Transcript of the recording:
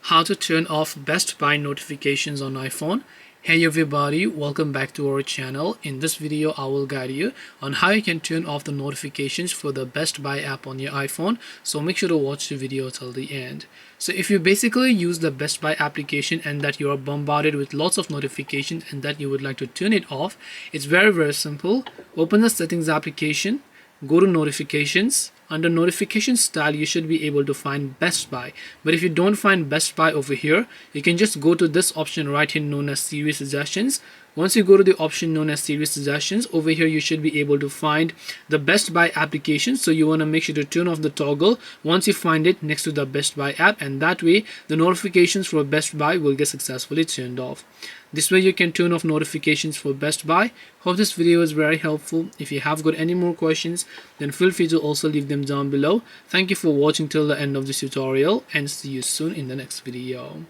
how to turn off Best Buy notifications on iPhone. Hey everybody, welcome back to our channel. In this video I will guide you on how you can turn off the notifications for the Best Buy app on your iPhone, so make sure to watch the video till the end. So if you basically use the Best Buy application and that you are bombarded with lots of notifications and that you would like to turn it off, it's very simple. Open the settings application, go to notifications. Under notification style, you should be able to find Best Buy. But if you don't find Best Buy over here, you can just go to this option right here known as series suggestions. Once you go to the option known as series suggestions, over here you should be able to find the Best Buy application. So you want to make sure to turn off the toggle once you find it next to the Best Buy app, and that way the notifications for Best Buy will get successfully turned off. This way you can turn off notifications for Best Buy. Hope this video is very helpful. If you have got any more questions, then feel free to also leave them down below. Thank you for watching till the end of this tutorial, and see you soon in the next video.